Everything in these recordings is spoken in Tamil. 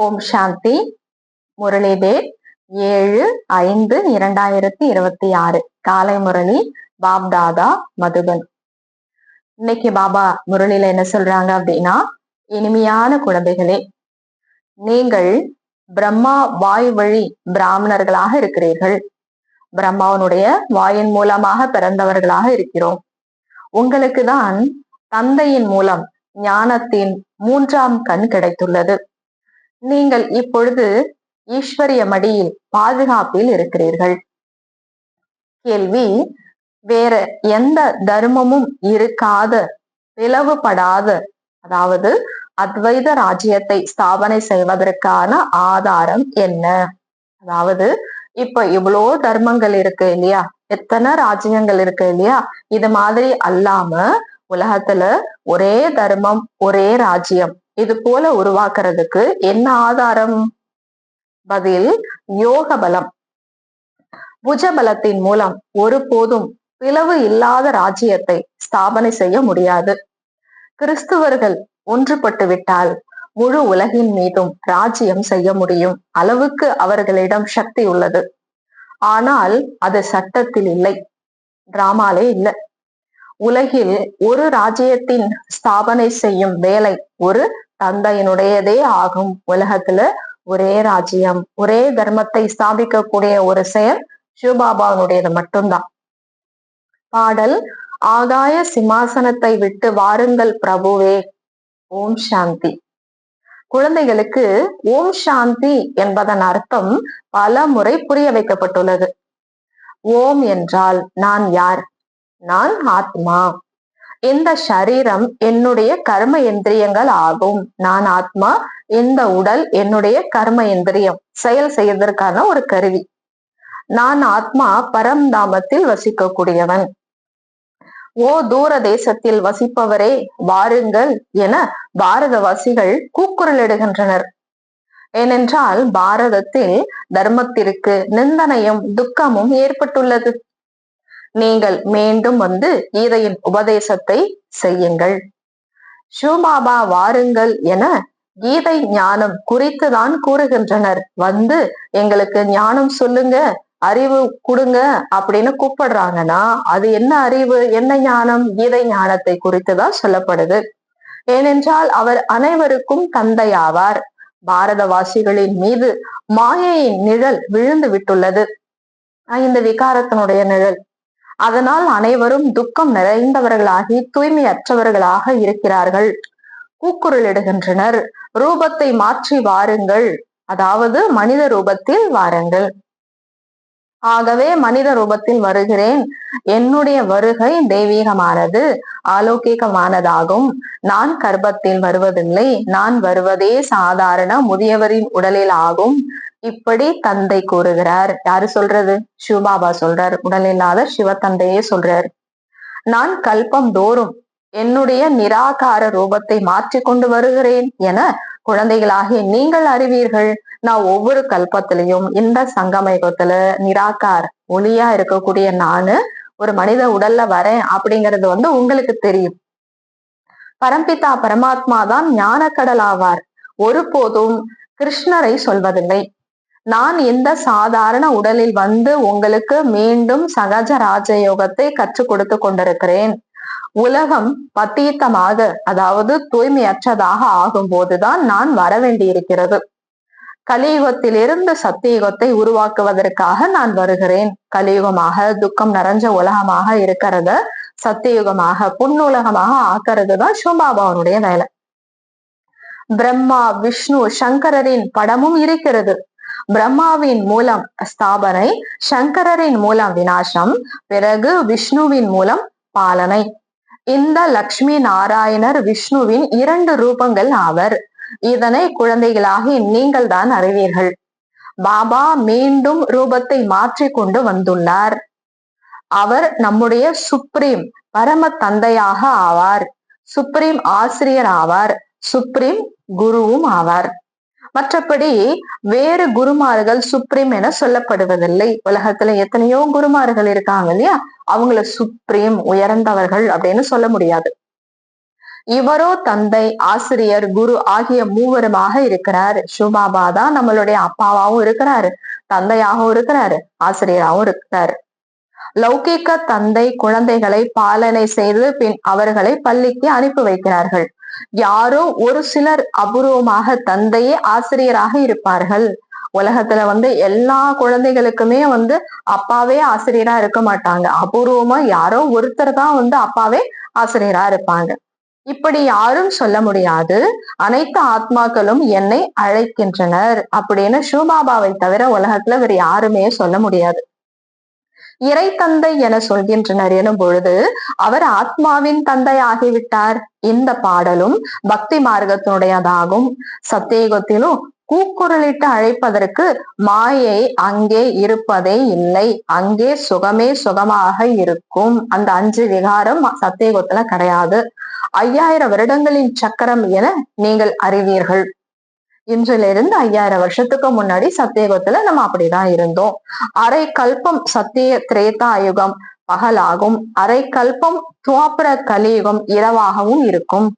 ஓம் சாந்தி. முரளி டேட் 7/5/2026 காலை முரளி பாப்தாதா மதுபன். இன்னைக்கு பாபா முரளியில என்ன சொல்றாங்க அப்படின்னா, இனிமையான குழந்தைகளே, நீங்கள் பிரம்மா வாய் வழி பிராமணர்களாக இருக்கிறீர்கள். பிரம்மாவனுடைய வாயின் மூலமாக பிறந்தவர்களாக இருக்கிறோம். உங்களுக்கு தான் தந்தையின் மூலம் ஞானத்தின் 3ஆம் கண் கிடைத்துள்ளது. நீங்கள் இப்பொழுது ஈஸ்வரிய மடியில் பாதுகாப்பில் இருக்கிறீர்கள். கேள்வி: வேற எந்த தர்மமும் இருக்காத, பிளவுபடாத, அதாவது அத்வைத ராஜ்யத்தை ஸ்தாபனை செய்வதற்கான ஆதாரம் என்ன? அதாவது இப்ப இவ்வளோ தர்மங்கள் இருக்கு இல்லையா, எத்தனை ராஜ்யங்கள் இருக்கு இல்லையா, இது மாதிரி அல்லாம உலகத்துல ஒரே தர்மம் ஒரே ராஜ்யம் இது போல உருவாக்குறதுக்கு என்ன ஆதாரம்? பதில்: யோக பலம். புஜ பலத்தின் மூலம் ஒருபோதும் பிளவு இல்லாத ராஜ்யத்தை ஸ்தாபனை செய்ய முடியாது. கிறிஸ்துவர்கள் ஒன்றுபட்டு விட்டால் முழு உலகின் மீதும் ராஜ்யம் செய்ய முடியும் அளவுக்கு அவர்களிடம் சக்தி உள்ளது. ஆனால் அது சட்டத்தில் இல்லை, டிராமாலே இல்லை. உலகில் ஒரு ராஜ்யத்தின் ஸ்தாபனை செய்யும் வேலை ஒரு தந்தையினுடையதே ஆகும். உலகத்துல ஒரே ராஜ்யம் ஒரே தர்மத்தை ஸ்தாபிக்கக்கூடிய ஒரு செயல் சிவபாபாவுடையது மட்டும்தான். பாடல்: ஆகாய சிம்மாசனத்தை விட்டு வாருங்கள் பிரபுவே. ஓம் சாந்தி. குழந்தைகளுக்கு ஓம் சாந்தி என்பதன் அர்த்தம் பல முறை புரிய வைக்கப்பட்டுள்ளது. ஓம் என்றால் நான் யார்? நான் ஆத்மா. இந்த சரீரம் என்னுடைய கர்ம இந்திரியங்கள் ஆகும். நான் ஆத்மா. இந்த உடல் என்னுடைய கர்ம இந்திரியம், செயல் செய்வதற்கான ஒரு கருவி. நான் ஆத்மா பரம்தாமத்தில் வசிக்கக்கூடியவன். ஓ தூர தேசத்தில் வசிப்பவரே வாருங்கள் என பாரதவாசிகள் கூக்குரலிடுகின்றனர். ஏனென்றால் பாரதத்தில் தர்மத்திற்கு நிந்தனையும் துக்கமும் ஏற்பட்டுள்ளது. நீங்கள் மீண்டும் வந்து கீதையின் உபதேசத்தை செய்யுங்கள். சிவபாபா வாருங்கள் என கீதை ஞானம் குறித்துதான் கூறுகின்றனர். வந்து எங்களுக்கு ஞானம் சொல்லுங்க, அறிவு கொடுங்க அப்படின்னு கூப்பிடுறாங்கன்னா அது என்ன அறிவு, என்ன ஞானம்? கீதை ஞானத்தை குறித்துதான் சொல்லப்படுது. ஏனென்றால் அவர் அனைவருக்கும் தந்தையாவார். பாரதவாசிகளின் மீது மாயையின் நிழல் விழுந்து விட்டுள்ளது, இந்த விகாரத்தினுடைய நிழல். அதனால் அனைவரும் துக்கம் நிறைந்தவர்களாகி தூய்மையற்றவர்களாக இருக்கிறார்கள். கூக்குரலிடுகின்றனர், ரூபத்தை மாற்றி வாருங்கள், அதாவது மனித ரூபத்தில் வாருங்கள். ஆகவே மனித ரூபத்தில் வருகிறேன். என்னுடைய வருகை தெய்வீகமானது, அலௌகிகமானதாகும். நான் கர்ப்பத்தில் வருவதில்லை, நான் வருவதே சாதாரண முதியவரின் உடலில் ஆகும். இப்படி தந்தை கூறுகிறார். யாரு சொல்றது? சிவபாபா சொல்றார். உடல் இல்லாத சிவ தந்தையே சொல்றார். நான் கல்பம் தோறும் என்னுடைய நிராகார ரூபத்தை மாற்றிக்கொண்டு வருகிறேன் என குழந்தைகளாகிய நீங்கள் அறிவீர்கள். நான் ஒவ்வொரு கல்பத்திலையும் இந்த சங்கமயுகத்துல நிராகார் ஒளியா இருக்கக்கூடிய நானு ஒரு மனித உடல்ல வரேன் அப்படிங்கிறது உங்களுக்கு தெரியும். பரம்பிதா பரமாத்மா தான் ஞான கடல் ஆவார். ஒருபோதும் கிருஷ்ணரை சொல்வதில்லை. நான் இந்த சாதாரண உடலில் வந்து உங்களுக்கு மீண்டும் சகஜ ராஜயோகத்தை கற்றுக் கொடுத்து கொண்டிருக்கிறேன். உலகம் பத்தீத்தமாக, அதாவது தூய்மையற்றதாக ஆகும் போதுதான் நான் வர வேண்டியிருக்கிறது. கலியுகத்திலிருந்து சத்தியுகத்தை உருவாக்குவதற்காக நான் வருகிறேன். கலியுகமாக துக்கம் நிறைஞ்ச உலகமாக இருக்கிறத சத்தியுகமாக பொன்னுலகமாக ஆக்கிறது தான் சிவபாபாவுடைய வேலை. பிரம்மா விஷ்ணு சங்கரரின் படமும் இருக்கிறது. பிரம்மாவின் மூலம் ஸ்தாபனை, சங்கரரின் மூலம் விநாசம், பிறகு விஷ்ணுவின் மூலம் பாலனை. இந்த லக்ஷ்மி நாராயணர் விஷ்ணுவின் 2 ரூபங்கள் ஆவர். இதனை குழந்தைகளாகி நீங்கள் தான் அறிவீர்கள். பாபா மீண்டும் ரூபத்தை மாற்றிக்கொண்டு வந்துள்ளார். அவர் நம்முடைய சுப்ரீம் பரம தந்தையாக ஆவார், சுப்ரீம் ஆசிரியர் ஆவார், சுப்ரீம் குருவும் ஆவார். மற்றபடி வேறு குருமார்கள் சுப்ரீம் என சொல்லப்படுவதில்லை. உலகத்துல எத்தனையோ குருமார்கள் இருக்காங்க இல்லையா, அவங்கள சுப்ரீம் உயர்ந்தவர்கள் அப்படின்னு சொல்ல முடியாது. இவரோ தந்தை, ஆசிரியர், குரு ஆகிய மூவருமாக இருக்கிறார். சிவபாபா தான் நம்மளுடைய அப்பாவாவும் இருக்கிறாரு, தந்தையாகவும் இருக்கிறாரு, ஆசிரியராகவும் இருக்கிறாரு. லௌகிக்க தந்தை குழந்தைகளை பாலனை செய்து பின் அவர்களை பள்ளிக்கு அனுப்பி வைக்கிறார்கள். யாரோ ஒரு சிலர் அபூர்வமாக தந்தையே ஆசிரியராக இருப்பார்கள். உலகத்துல எல்லா குழந்தைகளுக்குமே அப்பாவே ஆசிரியரா இருக்க மாட்டாங்க. அபூர்வமா யாரோ ஒருத்தர் தான் அப்பாவே ஆசிரியரா இருப்பாங்க. இப்படி யாரும் சொல்ல முடியாது. அனைத்து ஆத்மாக்களும் என்னை அழைக்கின்றனர் அப்படின்னு சிவபாபாவை தவிர உலகத்துல வேற யாருமே சொல்ல முடியாது. இறை தந்தை என சொல்கின்றனர் எனும் பொழுது அவர் ஆத்மாவின் தந்தை ஆகிவிட்டார். இந்த பாடலும் பக்தி மார்க்கத்தினுடையதாகும். சத்தியுகத்திலும் கூக்குரலிட்டு அழைப்பதற்கு மாயை அங்கே இருப்பதே இல்லை. அங்கே சுகமே சுகமாக இருக்கும். அந்த 5 விகாரம் சத்தியுகத்துல கிடையாது. 5000 வருடங்களின் சக்கரம் என நீங்கள் அறிவீர்கள். இன்றிலிருந்து 5000 வருஷத்துக்கு முன்னாடி சத்தியுகத்துல நம்ம அப்படிதான் இருந்தோம். அரை கல்பம் சத்திய திரேதா யுகம் பகலாகும். அரை கல்பம் துவாபர கலியுகம் இரவாகவும் இருக்கும்.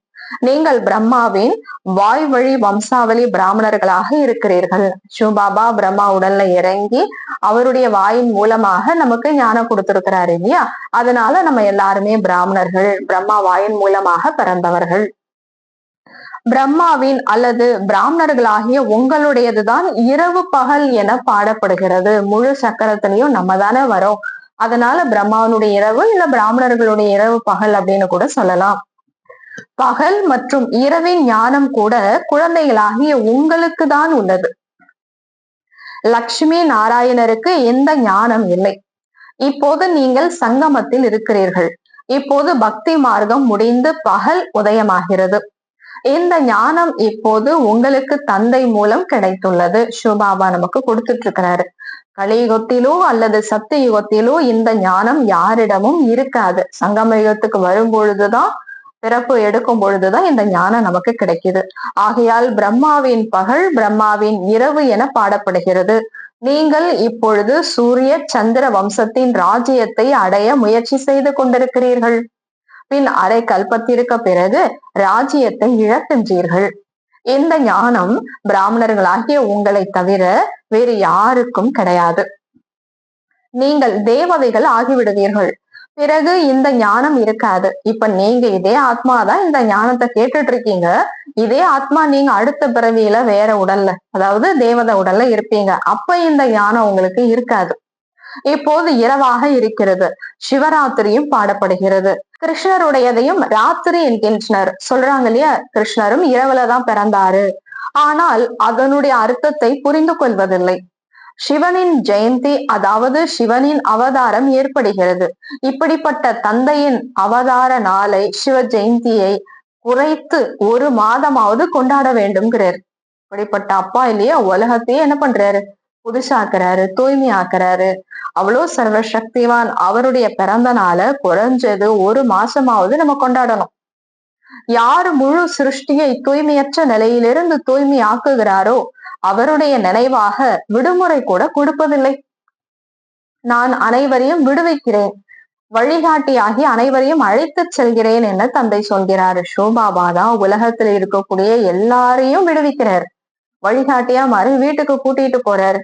நீங்கள் பிரம்மாவின் வாய் வழி வம்சாவளி பிராமணர்களாக இருக்கிறீர்கள். சிவபாபா பிரம்மா உடல்ல இறங்கி அவருடைய வாயின் மூலமாக நமக்கு ஞானம் கொடுத்திருக்கிறாரு இல்லையா? அதனால நம்ம எல்லாருமே பிராமணர்கள், பிரம்மா வாயின் மூலமாக பிறந்தவர்கள். பிரம்மாவின் அல்லது பிராமணர்களாகிய உங்களுடையதுதான் இரவு பகல் என பாடப்படுகிறது. முழு சக்கரத்திலையும் நம்ம தானே வரோம். அதனால பிரம்மாவனுடைய இரவு இல்ல பிராமணர்களுடைய இரவு பகல் அப்படின்னு கூட சொல்லலாம். பகல் மற்றும் இரவின் ஞானம் கூட குழந்தைகளாகிய உங்களுக்கு தான் உள்ளது. லட்சுமி நாராயணருக்கு எந்த ஞானம் இல்லை. இப்போது நீங்கள் சங்கமத்தில் இருக்கிறீர்கள். இப்போது பக்தி மார்க்கம் முடிந்து பகல் உதயமாகிறது. இந்த ஞானம் இப்போது உங்களுக்கு தந்தை மூலம் கிடைத்துள்ளது. சிவபாபா நமக்கு கொடுத்துட்டு இருக்கிறாரு. கலியுகத்திலோ அல்லது சத்திய யுகத்திலோ இந்த ஞானம் யாரிடமும் இருக்காது. சங்கம யுகத்துக்கு வரும் பொழுதுதான், பிறப்பு எடுக்கும் பொழுதுதான் இந்த ஞானம் நமக்கு கிடைக்குது. ஆகையால் பிரம்மாவின் பகல், பிரம்மாவின் இரவு என பாடப்படுகிறது. நீங்கள் இப்பொழுது சூரிய சந்திர வம்சத்தின் ராஜ்யத்தை அடைய முயற்சி செய்து கொண்டிருக்கிறீர்கள். பின் அரை கல்பத்திற்கு பிறகு ராஜ்யத்தை இழக்கின்றீர்கள். இந்த ஞானம் பிராமணர்களாகிய உங்களை தவிர வேறு யாருக்கும் கிடையாது. நீங்கள் தேவதைகள் ஆகிவிடுவீர்கள். பிறகு இந்த ஞானம் இருக்காது. இப்ப நீங்க இதே ஆத்மாதான் இந்த ஞானத்தை கேட்டுட்டு இருக்கீங்க. இதே ஆத்மா நீங்க அடுத்த பிறவியில வேற உடல்ல, அதாவது தேவதை உடல்ல இருப்பீங்க. அப்ப இந்த ஞானம் உங்களுக்கு இருக்காது. இப்போது இரவாக இருக்கிறது. சிவராத்திரியும் பாடப்படுகிறது. கிருஷ்ணருடையதையும் ராத்திரி என்கின்றனர். சொல்றாங்க இல்லையா, கிருஷ்ணரும் இரவுலதான் பிறந்தாரு. ஆனால் அதனுடைய அர்த்தத்தை புரிந்து கொள்வதில்லை. சிவனின் ஜெயந்தி, அதாவது சிவனின் அவதாரம் ஏற்படுகிறது. இப்படிப்பட்ட தந்தையின் அவதார நாளை, சிவ ஜெயந்தியை குறைத்து 1 மாதமாவது கொண்டாட வேண்டும்ங்கிறார். இப்படிப்பட்ட அப்பா இல்லையா உலகத்தையே என்ன பண்றாரு, புதுசாக்குறாரு, தூய்மையாக்குறாரு. அவ்வளோ சர்வ சக்திவான் அவருடைய பிறந்த நாளை குறைஞ்சது 1 மாசமாவது நம்ம கொண்டாடணும். யாரு முழு சிருஷ்டியை தூய்மையற்ற நிலையிலிருந்து தூய்மையாக்குகிறாரோ அவருடைய நினைவாக விடுமுறை கூட கொடுப்பதில்லை. நான் அனைவரையும் விடுவிக்கிறேன், வழிகாட்டியாகி அனைவரையும் அழைத்து செல்கிறேன் என தந்தை சொல்கிறார். சிவபாபா தான் உலகத்துல இருக்கக்கூடிய எல்லாரையும் விடுவிக்கிறார். வழிகாட்டியா மாறி வீட்டுக்கு கூட்டிட்டு போறார்.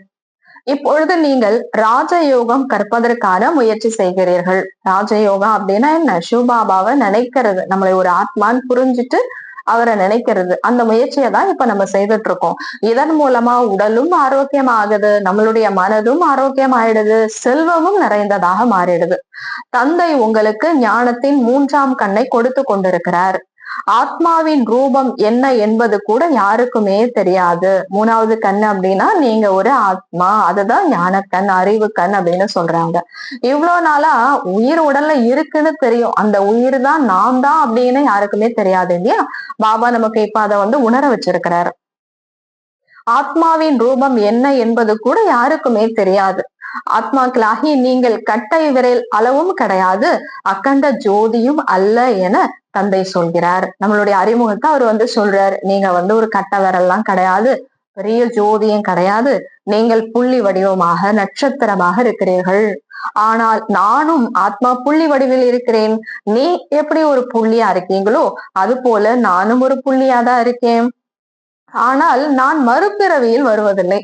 இப்பொழுது நீங்கள் ராஜயோகம் கற்பதற்கான முயற்சி செய்கிறீர்கள். ராஜயோகம் அப்படின்னா என்ன? சிவபாபாவை நினைக்கிறது, நம்மளை ஒரு ஆத்மான்னு புரிஞ்சுட்டு அவரை நினைக்கிறது. அந்த முயற்சியை தான் இப்ப நம்ம செய்துட்டு இருக்கோம். இதன் மூலமா உடலும் ஆரோக்கியமாகுது, நம்மளுடைய மனதும் ஆரோக்கியமாயிடுது, செல்வமும் நிறைந்ததாக மாறிடுது. தந்தை உங்களுக்கு ஞானத்தின் 3ஆம் கண்ணை கொடுத்து கொண்டிருக்கிறார். ஆத்மாவின் ரூபம் என்ன என்பது கூட யாருக்குமே தெரியாது. 3வது கண் அப்படின்னா நீங்க ஒரு ஆத்மா, அதுதான் ஞானக்கண், அறிவு கண் அப்படின்னு சொல்றாங்க. இவ்வளவு நாளா உயிர் உடல்ல இருக்குன்னு தெரியும், அந்த உயிர் தான் நாம் தான் அப்படின்னு யாருக்குமே தெரியாது இல்லையா? பாபா நமக்கு இப்ப அதை உணர வச்சிருக்கிறாரு. ஆத்மாவின் ரூபம் என்ன என்பது கூட யாருக்குமே தெரியாது. ஆத்மாக்களாகி நீங்கள் கட்டை விரல் அளவும் கிடையாது, அகண்ட ஜோதியும் அல்ல என தந்தை சொல்கிறார். நம்மளுடைய அறிமுகத்தை அவர் சொல்றாரு, நீங்க ஒரு கட்ட விரல்லாம் கிடையாது, பெரிய ஜோதியும் கிடையாது, நீங்கள் புள்ளி வடிவமாக நட்சத்திரமாக இருக்கிறீர்கள். ஆனால் நானும் ஆத்மா புள்ளி வடிவில் இருக்கிறேன். நீ எப்படி ஒரு புள்ளியா இருக்கீங்களோ அது போல நானும் ஒரு புள்ளியா தான் இருக்கேன். ஆனால் நான் மறுபிறவியில் வருவதில்லை.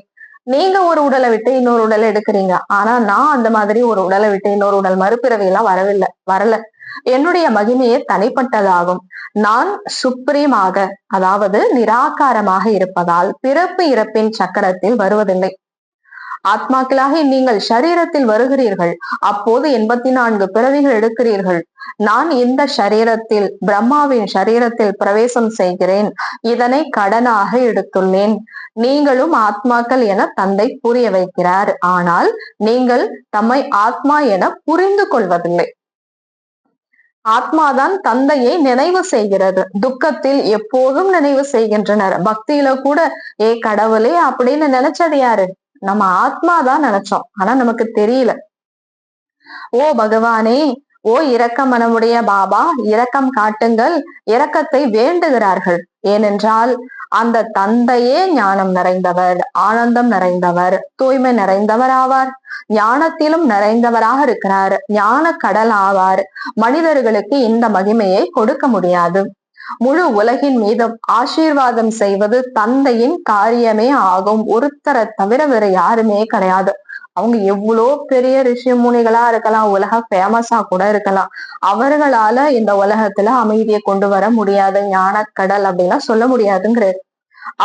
நீங்க ஒரு உடலை விட்டு இன்னொரு உடலை எடுக்கிறீங்க. ஆனா நான் அந்த மாதிரி ஒரு உடலை விட்டு இன்னொரு உடல் மறுபிறவியெல்லாம் வரல. என்னுடைய மகிமையே தனிப்பட்டதாகும். நான் சுப்ரீமாக, அதாவது நிராகாரமாக இருப்பதால் பிறப்பு இறப்பின் சக்கரத்தில் வருவதில்லை. ஆத்மாக்களாக நீங்கள் சரீரத்தில் வருகிறீர்கள். அப்போது 84 பிறவிகள் எடுக்கிறீர்கள். நான் இந்த சரீரத்தில் பிரம்மாவின் சரீரத்தில் பிரவேசம் செய்கிறேன். இதனை கடனாக எடுத்துள்ளேன். நீங்களும் ஆத்மாக்கள் என தந்தை புரிய வைக்கிறார். ஆனால் நீங்கள் தம்மை ஆத்மா என புரிந்து கொள்வதில்லை. ஆத்மாதான் தந்தையை நினைவு செய்கிறது. துக்கத்தில் எப்போதும் நினைவு செய்கின்றனர். பக்தியில கூட ஏ கடவுளே அப்படின்னு நினைச்சது யாரு? நம்ம ஆத்மாதான் நினைச்சோம். ஆனா நமக்கு தெரியல. ஓ பகவானே, ஓ இரக்க மனமுடைய பாபா, இரக்கம் காட்டுங்கள். இரக்கத்தை வேண்டுகிறார்கள். ஏனென்றால் அந்த தந்தையே ஞானம் நிறைந்தவர், ஆனந்தம் நிறைந்தவர், தூய்மை நிறைந்தவர் ஆவார். ஞானத்திலும் நிறைந்தவராக இருக்கிறார். ஞான கடல் ஆவார். மனிதர்களுக்கு இந்த மகிமையை கொடுக்க முடியாது. முழு உலகின் மீதும் ஆசீர்வாதம் செய்வது தந்தையின் காரியமே ஆகும். ஒருத்தரை தவிர வேற யாருமே கிடையாது. அவங்க எவ்வளோ பெரிய ரிஷி முனிகளா இருக்கலாம், உலக ஃபேமஸா கூட இருக்கலாம். அவர்களால இந்த உலகத்துல அமைதியை கொண்டு வர முடியாது. ஞானக்கடல் அப்படின்னா சொல்ல முடியாதுங்கிறார்.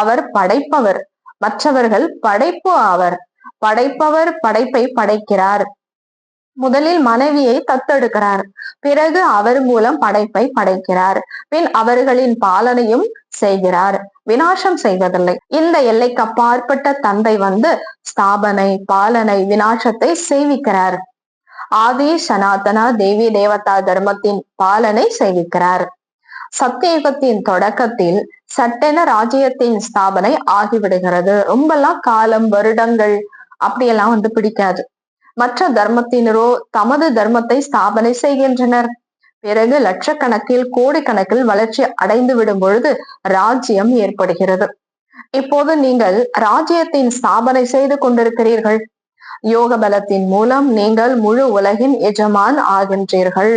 அவர் படைப்பவர், மற்றவர்கள் படைப்பு ஆவர். படைப்பவர் படைப்பை படைக்கிறார். முதலில் மனைவியை தத்தெடுக்கிறார். பிறகு அவர் மூலம் படைப்பை படைக்கிறார். பின் அவர்களின் பாலனையும் செய்கிறார். வினாசம் செய்வதில்லை. இந்த எல்லைக்கு அப்பாற்பட்ட தந்தை ஸ்தாபனை, பாலனை, வினாசத்தை செய்விக்கிறார். ஆதி சனாதனா தேவி தேவதா தர்மத்தின் பாலனை செய்விக்கிறார். சத்தியுகத்தின் தொடக்கத்தில் சட்டென ராஜ்யத்தின் ஸ்தாபனை ஆகிவிடுகிறது. ரொம்பலாம் காலம், வருடங்கள் அப்படியெல்லாம் பிடிக்காது. மற்ற தர்மத்தினரோ தமது தர்மத்தை ஸ்தாபனை செய்கின்றனர். பிறகு லட்சக்கணக்கில், கோடிக்கணக்கில் வளர்ச்சி அடைந்து விடும் பொழுது ராஜ்யம் ஏற்படுகிறது. இப்போது நீங்கள் ராஜ்யத்தின் ஸ்தாபனை செய்து கொண்டிருக்கிறீர்கள். யோக பலத்தின் மூலம் நீங்கள் முழு உலகின் எஜமான் ஆகின்றீர்கள்.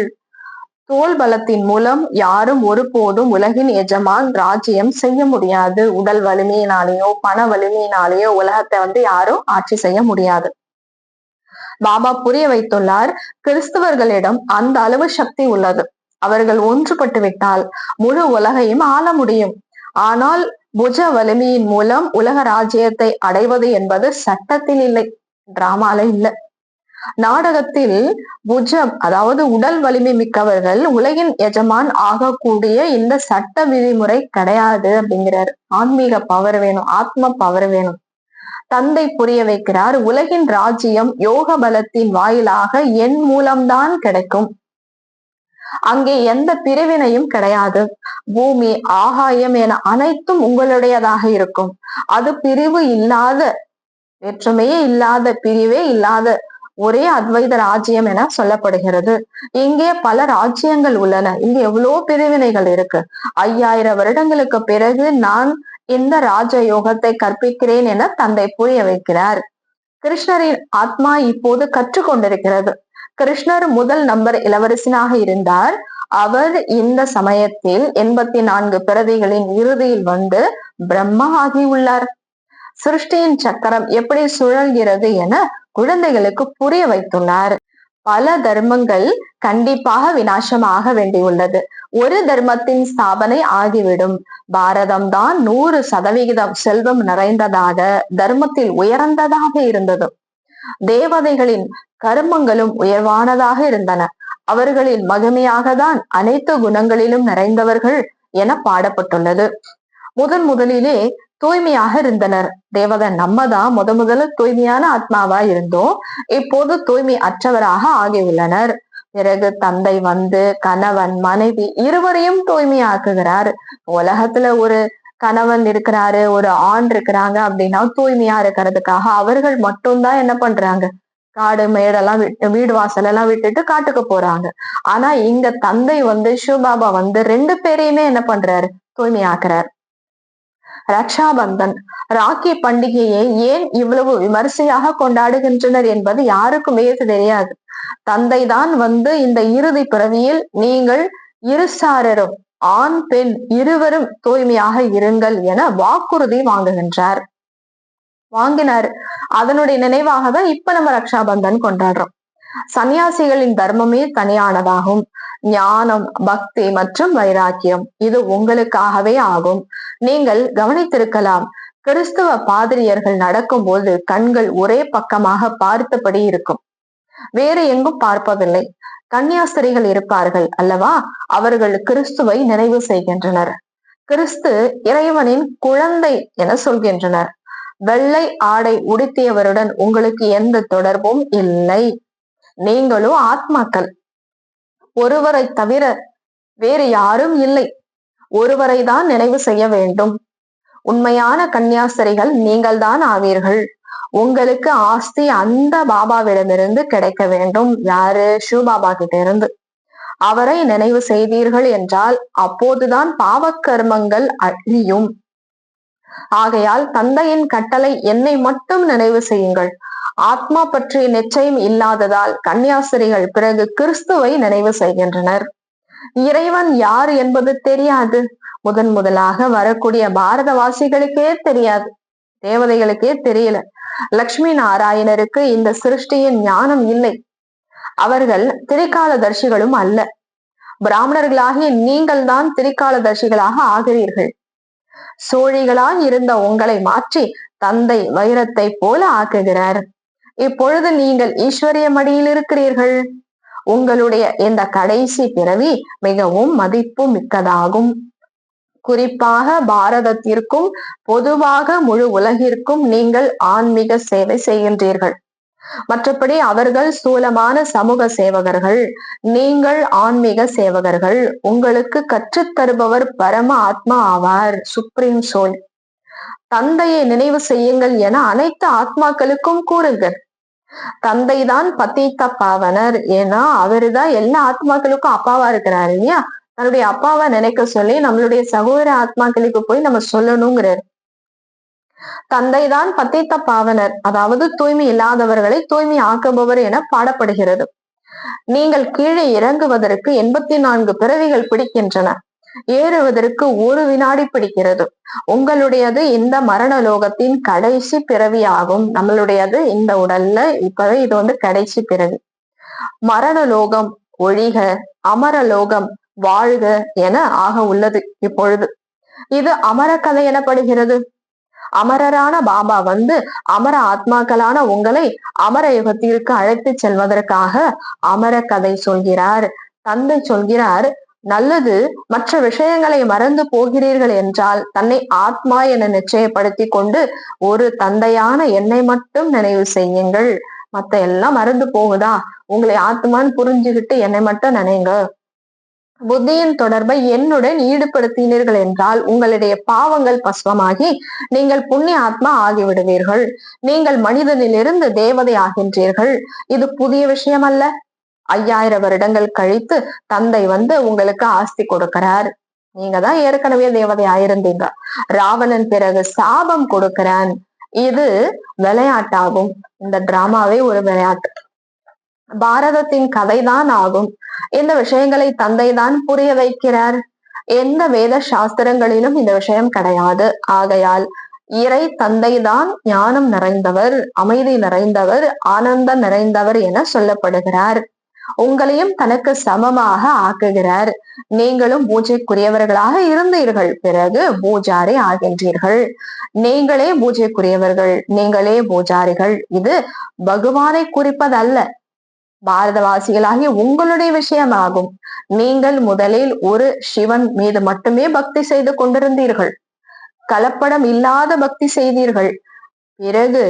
தோல் பலத்தின் மூலம் யாரும் ஒருபோதும் உலகின் எஜமான் ராஜ்யம் செய்ய முடியாது. உடல் வலிமையினாலேயோ பண வலிமையினாலேயோ உலகத்தை யாரும் ஆட்சி செய்ய முடியாது. பாபா புரிய வைத்துள்ளார், கிறிஸ்தவர்களிடம் அந்த அளவு சக்தி உள்ளது. அவர்கள் ஒன்றுபட்டு விட்டால் முழு உலகையும் ஆள முடியும். ஆனால் புஜ வலிமையின் மூலம் உலக ராஜ்யத்தை அடைவது என்பது சட்டத்தில் இல்லை, டிராமால இல்ல. நாடகத்தில் புஜம், அதாவது உடல் வலிமை மிக்கவர்கள் உலகின் எஜமான் ஆகக்கூடிய இந்த சட்ட விதிமுறை கிடையாது அப்படிங்கிறார். ஆன்மீக பவர் வேணும், ஆத்ம பவர் வேணும். தந்தை புரிய வைக்கிறார், உலகின் ராஜ்யம் யோக பலத்தின் வாயிலாக என் மூலம்தான் கிடைக்கும். அங்கே எந்த பிரிவினையும் கிடையாது. பூமி, ஆகாயம் என அனைத்தும் உங்களுடையதாக இருக்கும். அது பிரிவு இல்லாத, வேற்றுமையே இல்லாத, பிரிவே இல்லாத ஒரே அத்வைத ராஜ்யம் என சொல்லப்படுகிறது. இங்கே பல ராஜ்யங்கள் உள்ளன. இங்க எவ்வளவு பிரிவினைகள் இருக்கு. 5000 வருடங்களுக்கு பிறகு நான் இந்த ராஜ யோகத்தை கற்பிக்கிறேன் என தந்தை புரிய வைக்கிறார். கிருஷ்ணரின் ஆத்மா இப்போது கற்றுக்கொண்டிருக்கிறது. கிருஷ்ணர் முதல் நம்பர் இளவரசனாக இருந்தார். அவர் இந்த சமயத்தில் 84 பிறவிகளின் இறுதியில் பிரம்மா ஆகியுள்ளார். சிருஷ்டியின் சக்கரம் எப்படி சுழல்கிறது என குழந்தைகளுக்கு புரிய வைத்துள்ளார். பல தர்மங்கள் கண்டிப்பாக விநாசமாக வேண்டியுள்ளது. ஒரு தர்மத்தின் ஸ்தாபனை ஆகிவிடும். பாரதம் தான் 100% செல்வம் நிறைந்ததாக, தர்மத்தில் உயர்ந்ததாக இருந்தது. தேவதைகளின் கர்மங்களும் உயர்வானதாக இருந்தன. அவர்களின் மகிமையாக தான் அனைத்து குணங்களிலும் நிறைந்தவர்கள் என பாடப்பட்டுள்ளது. முதலிலே தூய்மையாக இருந்தனர். தேவதை நம்ம தான் முதல்ல தூய்மையான ஆத்மாவா இருந்தோம். இப்போது தூய்மை அற்றவராக ஆகியுள்ளனர். பிறகு தந்தை கணவன், மனைவி இருவரையும் தூய்மையாக்குகிறார். உலகத்துல ஒரு கணவன் இருக்கிறாரு, ஒரு ஆண் இருக்கிறாங்க அப்படின்னா தூய்மையா இருக்கிறதுக்காக அவர்கள் மட்டும்தான் என்ன பண்றாங்க, காடு மேடெல்லாம் வீடு வாசல் எல்லாம் விட்டுட்டு காட்டுக்கு போறாங்க. ஆனா இங்க தந்தை சிவபாபா 2 பேரையுமே என்ன பண்றாரு, தூய்மையாக்குறார். ரக்ஷாபந்தன், ராக்கி பண்டிகையை ஏன் இவ்வளவு விமர்சையாக கொண்டாடுகின்றனர் என்பது யாருக்குமே தெரியாது. தந்தைதான் இந்த இறுதி பிறவியில் நீங்கள் இருசாரரும் ஆண் பெண் இருவரும் தூய்மையாக இருங்கள் என வாக்குறுதி வாங்கினார். அதனுடைய நினைவாக தான் இப்ப நம்ம ரக்ஷாபந்தன் கொண்டாடுறோம். சன்னியாசிகளின் தர்மமே தனியானதாகும். ஞானம், பக்தி மற்றும் வைராக்கியம் இது உங்களுக்காகவே ஆகும். நீங்கள் கவனித்திருக்கலாம், கிறிஸ்துவ பாதிரியர்கள் நடக்கும்போது கண்கள் ஒரே பக்கமாக பார்த்தபடி இருக்கும், வேறு எங்கும் பார்ப்பதில்லை. கன்னியாஸ்திரிகள் இருப்பார்கள் அல்லவா, அவர்கள் கிறிஸ்துவை நினைவு செய்கின்றனர். கிறிஸ்து இறைவனின் குழந்தை என சொல்கின்றனர். வெள்ளை ஆடை உடுத்தியவருடன் உங்களுக்கு எந்த தொடர்பும் இல்லை. நீங்களும் ஆத்மாக்கள், ஒருவரை தவிர வேறு யாரும் இல்லை. ஒருவரை தான் நினைவு செய்ய வேண்டும். உண்மையான கன்னியாஸ்திரிகள் நீங்கள் தான் ஆவீர்கள். உங்களுக்கு ஆஸ்தி அந்த பாபாவிடமிருந்து கிடைக்க வேண்டும். யாரு? சிவபாபா கிட்ட இருந்து. அவரை நினைவு செய்தீர்கள் என்றால் அப்போதுதான் பாவக்கர்மங்கள் அழியும். ஆகையால் தந்தையின் கட்டளை என்னை மட்டும் நினைவு செய்யுங்கள். ஆத்மா பற்றிய நிச்சயம் இல்லாததால் கன்னியாஸ்திரிகள் பிறகு கிறிஸ்துவை நினைவு செய்கின்றனர். இறைவன் யார் என்பது தெரியாது. முதலாக வரக்கூடிய பாரதவாசிகளுக்கே தெரியாது, தேவதைகளுக்கே தெரியல. லட்சுமி நாராயணருக்கு இந்த சிருஷ்டியின் ஞானம் இல்லை. அவர்கள் திரிகாலதர்சிகளும் அல்ல. பிராமணர்களாகிய நீங்கள் தான் திரிகாலதர்சிகளாக ஆகிறீர்கள். சோழிகளாய் இருந்த உங்களை மாற்றி தந்தை வைரத்தை போல ஆக்குகிறார். இப்பொழுது நீங்கள் ஈஸ்வரிய மடியில் இருக்கிறீர்கள். உங்களுடைய இந்த கடைசி பிறவி மிகவும் மதிப்பு மிக்கதாகும். குறிப்பாக பாரதத்திற்கும் பொதுவாக முழு உலகிற்கும் நீங்கள் ஆன்மீக சேவை செய்கின்றீர்கள். மற்றபடி அவர்கள் ஸ்தூலமான சமூக சேவகர்கள், நீங்கள் ஆன்மீக சேவகர்கள். உங்களுக்கு கற்றுத் தருபவர் பரம ஆத்மா ஆவார், சுப்ரீம் சோல். தந்தையை நினைவு செய்யுங்கள் என அனைத்து ஆத்மாக்களுக்கும் கூறுங்கள். தந்தைதான் பத்தீத்த பாவனர், ஏன்னா அவருதான் எல்லா ஆத்மாக்களுக்கும் அப்பாவா இருக்கிறாரு இல்லையா. தன்னுடைய அப்பாவை நினைக்க சொல்லி நம்மளுடைய சகோதர ஆத்மாக்களுக்கு போய் நம்ம சொல்லணுங்கிறார். தந்தைதான் பத்தீத்த பாவனர், அதாவது தூய்மை இல்லாதவர்களை தூய்மை ஆக்குபவர் என பாடப்படுகிறது. நீங்கள் கீழே இறங்குவதற்கு 84 பிறவிகள் பிடிக்கின்றன. ஏறுவதற்கு 1 வினாடி பிடிக்கிறது. உங்களுடையது இந்த மரண லோகத்தின் கடைசி பிறவி ஆகும். நம்மளுடையது இந்த உடல்ல இப்பவே இது கடைசி பிறவி. மரண லோகம் ஒழிக, அமரலோகம் வாழ்க என ஆக உள்ளது. இப்பொழுது இது அமர கதை எனப்படுகிறது. அமரரான பாபா அமர ஆத்மாக்களான உங்களை அமர யுகத்திற்கு அழைத்து செல்வதற்காக அமர கதை சொல்கிறார். தந்தை சொல்கிறார், நல்லது, மற்ற விஷயங்களை மறந்து போகிறீர்கள் என்றால் தன்னை ஆத்மா என நிச்சயப்படுத்தி கொண்டு ஒரு தந்தையான என்னை மட்டும் நினைவு செய்யுங்கள். மத்த எல்லாம் மறந்து போகுதா? உங்களை ஆத்மான்னு புரிஞ்சுக்கிட்டு என்னை மட்டும் நினைங்க. புத்தியின் தொடர்பை என்னுடன் ஈடுபடுத்தினீர்கள் என்றால் உங்களுடைய பாவங்கள் பஸ்வமாகி நீங்கள் புண்ணிய ஆத்மா ஆகிவிடுவீர்கள். நீங்கள் மனிதனிலிருந்து தேவதை ஆகின்றீர்கள். இது புதிய விஷயம் அல்ல. 5000 வருடங்கள் கழித்து தந்தை உங்களுக்கு ஆஸ்தி கொடுக்கிறார். நீங்க தான் ஏற்கனவே தேவதை ஆயிருந்தீங்க. ராவணன் பிறகு சாபம் கொடுக்கிறான். இது விளையாட்டாகும். இந்த டிராமாவே ஒரு விளையாட்டு. பாரதத்தின் கதைதான் ஆகும். இந்த விஷயங்களை தந்தை தான் புரிய வைக்கிறார். எந்த வேத சாஸ்திரங்களிலும் இந்த விஷயம் கிடையாது. ஆகையால் இறை தந்தைதான் ஞானம் நிறைந்தவர், அமைதி நிறைந்தவர், ஆனந்தம் நிறைந்தவர் என சொல்லப்படுகிறார். உங்களையும் தனக்கு சமமாக ஆக்குகிறார். நீங்களும் பூஜைக்குரியவர்களாக இருந்தீர்கள், பிறகு பூஜாரி ஆகின்றீர்கள். நீங்களே பூஜைக்குரியவர்கள், நீங்களே பூஜாரிகள். இது பகவானை குறிப்பதல்ல, பாரதவாசிகளாகிய உங்களுடைய விஷயமாகும். நீங்கள் முதலில் ஒரு சிவன் மீது மட்டுமே பக்தி செய்து கொண்டிருந்தீர்கள். கலப்படம் இல்லாத பக்தி செய்தீர்கள். பிறகு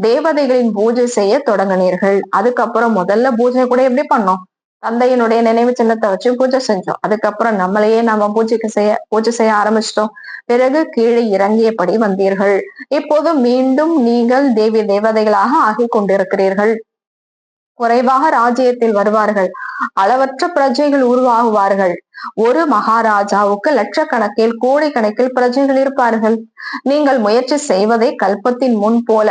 தேவதைகளின் பூஜை செய்ய தொடங்கினீர்கள். அதுக்கப்புறம் முதல்ல பூஜை கூட எப்படி பண்ணோம்? தந்தையினுடைய நினைவு சின்னத்தை வச்சு பூஜை செஞ்சோம். அதுக்கப்புறம் நம்மளையே நாம பூஜை செய்ய ஆரம்பிச்சிட்டோம். பிறகு கீழே இறங்கியபடி வந்தீர்கள். இப்போது மீண்டும் நீங்கள் தேவதைகளாக ஆகி கொண்டிருக்கிறீர்கள். குறைவாக ராஜ்யத்தில் வருவார்கள். அளவற்ற பிரஜைகள் உருவாகுவார்கள். ஒரு மகாராஜாவுக்கு லட்சக்கணக்கில் கோடிக்கணக்கில் பிரஜைகள் இருப்பார்கள். நீங்கள் முயற்சி செய்வதை கல்பத்தின் முன் போல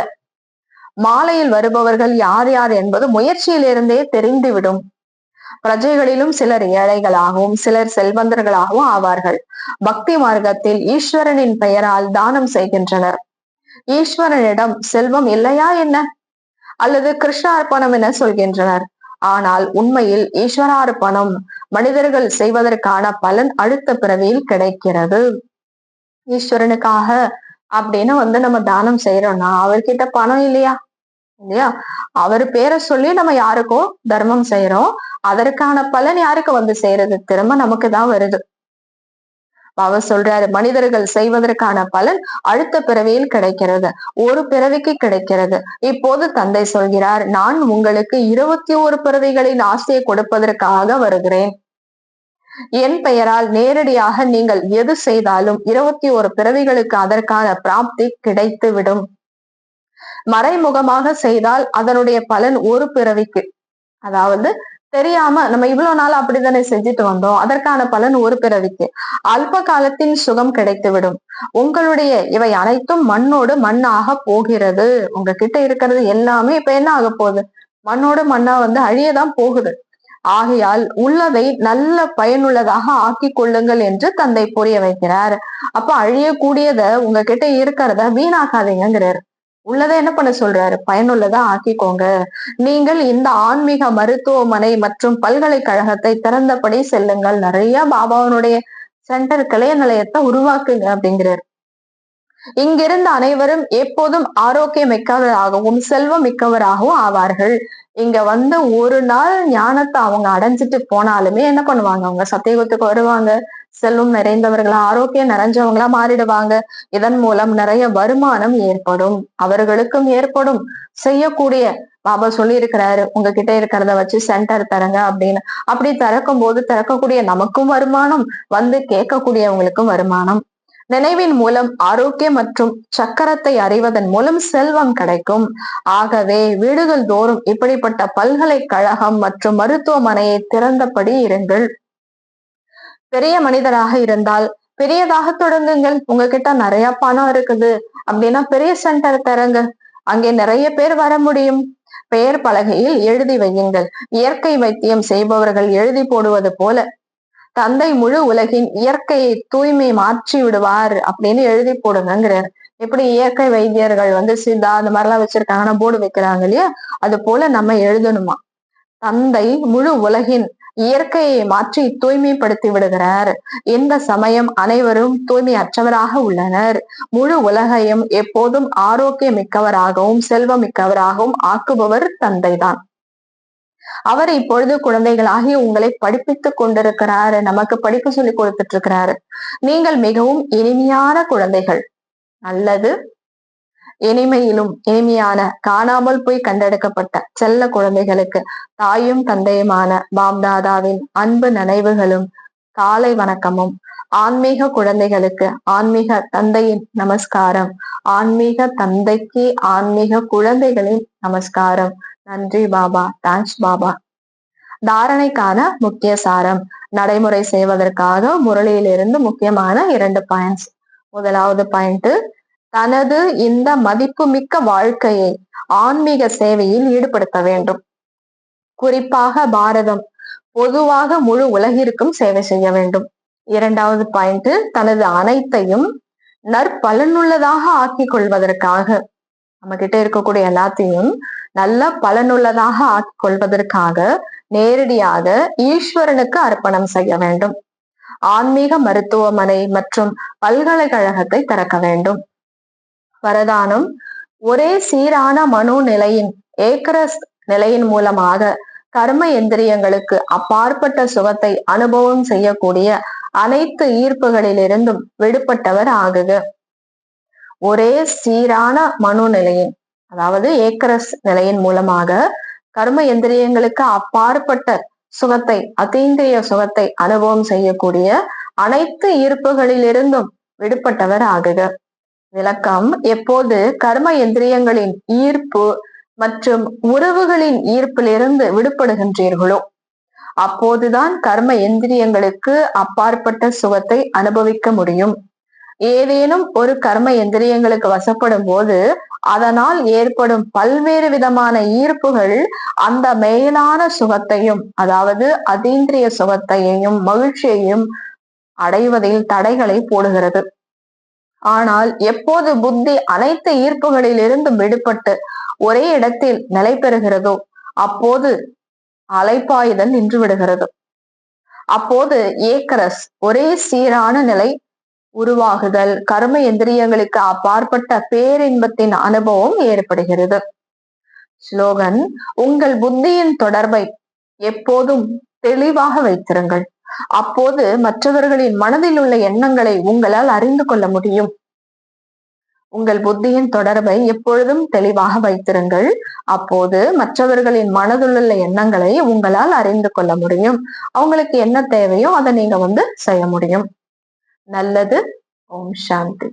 மாலையில் வருபவர்கள் யார் யார் என்பது முயற்சியிலிருந்தே தெரிந்துவிடும். பிரஜைகளிலும் சிலர் ஏழைகளாகவும் சிலர் செல்வந்தர்களாகவும் ஆவார்கள். பக்தி மார்க்கத்தில் ஈஸ்வரனின் பெயரால் தானம் செய்கின்றனர். ஈஸ்வரனிடம் செல்வம் இல்லையா என்ன, அல்லது கிருஷ்ணார்ப்பணம் என சொல்கின்றனர். ஆனால் உண்மையில் ஈஸ்வரார்ப்பணம் மனிதர்கள் செய்வதற்கான பலன் அடுத்த பிறவியில் கிடைக்கிறது. ஈஸ்வரனுக்காக அப்படின்னு நம்ம தானம் செய்யறோம்னா அவர்கிட்ட பணம் இல்லையா, இல்லையா? அவர் பேரை சொல்லி நம்ம யாருக்கோ தர்மம் செய்யறோம், அதற்கான பலன் யாருக்கு வந்து சேருது? திரும்ப நமக்கு தான் வருது. அவர் சொல்றாரு, மனிதர்கள் செய்வதற்கான பலன் அடுத்த பிறவியில் கிடைக்கிறது, ஒரு பிறவிக்கு கிடைக்கிறது. இப்போது தந்தை சொல்கிறார், நான் உங்களுக்கு 21 பிறவிகளின் ஆசையை கொடுப்பதற்காக வருகிறேன். என் பெயரால் நேரடியாக நீங்கள் எது செய்தாலும் 21 பிறவிகளுக்கு அதற்கான பிராப்தி கிடைத்துவிடும். மறைமுகமாக செய்தால் அதனுடைய பலன் ஒரு பிறவிக்கு, அதாவது தெரியாம நம்ம இவ்வளவு நாள் அப்படித்தானே செஞ்சுட்டு வந்தோம், அதற்கான பலன் ஒரு பிறவிக்கு. அல்ப காலத்தின் சுகம் கிடைத்துவிடும். உங்களுடைய இவை அனைத்தும் மண்ணோடு மண்ணாக போகிறது. உங்ககிட்ட இருக்கிறது எல்லாமே இப்ப என்ன ஆக போகுது? மண்ணோடு மண்ணா அழியதான் போகுது. ஆகையால் உள்ளதை நல்ல பயனுள்ளதாக ஆக்கி கொள்ளுங்கள் என்று தந்தை புரிய வைக்கிறார். அப்ப அழியக்கூடியத உங்ககிட்ட இருக்கிறத வீணாக்காதீங்கிறார். உள்ளதை என்ன பண்ண சொல்றாரு? பயனுள்ளதா ஆக்கிக்கோங்க. நீங்கள் இந்த ஆன்மீக மருத்துவமனை மற்றும் பல்கலைக்கழகத்தை திறந்தபடி செல்லுங்கள். நிறைய பாபாவனுடைய சென்டர் கிளைய நிலையத்தை உருவாக்குங்க அப்படிங்கிறார். இங்கிருந்த அனைவரும் எப்போதும் ஆரோக்கியம் மிக்கவராகவும் செல்வம் மிக்கவராகவும் ஆவார்கள். இங்க ஒரு நாள் ஞானத்தை அவங்க அடைஞ்சிட்டு போனாலுமே என்ன பண்ணுவாங்க? அவங்க சத்தியுகத்துக்கு வருவாங்க, செல்வம் நிறைந்தவர்களா ஆரோக்கியம் நிறைஞ்சவங்களா மாறிடுவாங்க. இதன் மூலம் நிறைய வருமானம் ஏற்படும், அவர்களுக்கும் ஏற்படும். செய்யக்கூடிய பாபா சொல்லி இருக்கிறாரு, உங்ககிட்ட இருக்கிறத வச்சு சென்டர் தரங்க அப்படின்னு. அப்படி திறக்கும் போது திறக்கக்கூடிய நமக்கும் வருமானம், கேட்கக்கூடியவங்களுக்கும் வருமானம். நினைவின் மூலம் ஆரோக்கியம் மற்றும் சக்கரத்தை அறிவதன் மூலம் செல்வம் கிடைக்கும். ஆகவே வீடுகள் தோறும் இப்படிப்பட்ட பல்கலைக்கழகம் மற்றும் மருத்துவமனையை திறந்தபடி இருங்கள். பெரிய மனிதராக இருந்தால் பெரியதாக தொடங்குங்கள். உங்ககிட்ட நிறைய பணம் இருக்குது அப்படின்னா பெரிய சென்டர் தரங்க, அங்கே நிறைய பேர் வர முடியும். பெயர் பலகையில் எழுதி வையுங்கள். இயற்கை வைத்தியம் செய்பவர்கள் எழுதி போடுவது போல தந்தை முழு உலகின் இயற்கையை தூய்மை மாற்றி விடுவார் அப்படின்னு எழுதி போடுங்கிறார். எப்படி இயற்கை வைத்தியர்கள் சித்தா அந்த மாதிரிலாம் வச்சிருக்காங்கன்னா போர்டு வைக்கிறாங்க இல்லையா, அது போல நம்ம எழுதணுமா. தந்தை முழு உலகின் இயற்கையை மாற்றி தூய்மைப்படுத்தி விடுகிறார். இந்த சமயம் அனைவரும் தூய்மையற்றவராக உள்ளனர். முழு உலகையும் எப்போதும் ஆரோக்கியம் மிக்கவராகவும் செல்வம் மிக்கவராகவும் ஆக்குபவர் தந்தைதான். அவர் இப்பொழுது குழந்தைகளாகி உங்களை படிப்பித்துக் கொண்டிருக்கிறாரு, நமக்கு படிப்பு சொல்லி கொடுத்துட்டு இருக்கிறாரு. நீங்கள் மிகவும் இனிமையான குழந்தைகள். நல்லது, இனிமையிலும் இனிமையான காணாமல் போய் கண்டெடுக்கப்பட்ட செல்ல குழந்தைகளுக்கு தாயும் தந்தையுமான பாப்தாதாவின் அன்பு நினைவுகளும் காலை வணக்கமும். ஆன்மீக குழந்தைகளுக்கு ஆன்மீக தந்தையின் நமஸ்காரம். ஆன்மீக தந்தைக்கு ஆன்மீக குழந்தைகளின் நமஸ்காரம். நன்றி பாபா, தேங்க்ஸ் பாபா. தாரணைக்கான முக்கிய சாரம். நடைமுறை செய்வதற்காக முரளியிலிருந்து முக்கியமான 2 பாயிண்ட்ஸ். முதலாவது பாயிண்ட், தனது இந்த மதிப்புமிக்க வாழ்க்கையை ஆன்மீக சேவையில் ஈடுபடுத்த வேண்டும். குறிப்பாக பாரதம், பொதுவாக முழு உலகிற்கும் சேவை செய்ய வேண்டும். 2வது பாயிண்ட், தனது அனைத்தையும் நற்பலனுள்ளதாக ஆக்கிக் கொள்வதற்காக, நம்ம கிட்ட இருக்கக்கூடிய எல்லாத்தையும் நல்ல பலனுள்ளதாக ஆக்கிக் கொள்வதற்காக நேரடியாக ஈஸ்வரனுக்கு அர்ப்பணம் செய்ய வேண்டும். ஆன்மீக மருத்துவமனை மற்றும் பல்கலைக்கழகத்தை திறக்க வேண்டும். வரதானம், ஒரே சீரான மனோநிலையின் ஏக்கரஸ் நிலையின் மூலமாக கர்ம எந்திரியங்களுக்கு அப்பாற்பட்ட சுகத்தை அனுபவம் செய்யக்கூடிய அனைத்து ஈர்ப்புகளிலிருந்தும் விடுபட்டவர் ஆகுக. ஒரே சீரான மனோநிலையின், அதாவது ஏக்கரஸ் நிலையின் மூலமாக கர்ம எந்திரியங்களுக்கு அப்பாற்பட்ட சுகத்தை, அதீந்திரிய சுகத்தை அனுபவம் செய்யக்கூடிய அனைத்து ஈர்ப்புகளிலிருந்தும் விடுபட்டவர் ஆகுக. விளக்கம், எப்போது கர்ம எந்திரியங்களின் ஈர்ப்பு மற்றும் உறவுகளின் ஈர்ப்பிலிருந்து விடுபடுகின்றீர்களோ அப்போதுதான் கர்ம எந்திரியங்களுக்கு அப்பாற்பட்ட சுகத்தை அனுபவிக்க முடியும். ஏதேனும் ஒரு கர்ம எந்திரியங்களுக்கு வசப்படும் போது அதனால் ஏற்படும் பல்வேறு விதமான ஈர்ப்புகள் அந்த மேலான சுகத்தையும், அதாவது அதீந்திரிய சுகத்தையும் மகிழ்ச்சியையும் அடைவதில் தடைகளை போடுகிறது. ஆனால் எப்போது புத்தி அனைத்து ஈர்ப்புகளில் இருந்து விடுபட்டு ஒரே இடத்தில் நிலை பெறுகிறதோ அப்போது அலைப்பாயுதல் நின்று விடுகிறது. அப்போது ஏக்கரஸ் ஒரே சீரான நிலை உருவாகுதல், கர்ம எந்திரியங்களுக்கு அப்பாற்பட்ட பேரின்பத்தின் அனுபவம் ஏற்படுகிறது. ஸ்லோகன்: உங்கள் புத்தியின் தொடர்பை எப்போதும் தெளிவாக வைத்திருங்கள். அப்போது மற்றவர்களின் மனதில் உள்ள எண்ணங்களை உங்களால் அறிந்து கொள்ள முடியும். உங்கள் புத்தியின் தொடர்பை எப்பொழுதும் தெளிவாக வைத்திருங்கள். அப்போது மற்றவர்களின் மனதில் உள்ள எண்ணங்களை உங்களால் அறிந்து கொள்ள முடியும். அவங்களுக்கு என்ன தேவையோ அதை நீங்க செய்ய முடியும். நல்லது. ஓம் சாந்தி.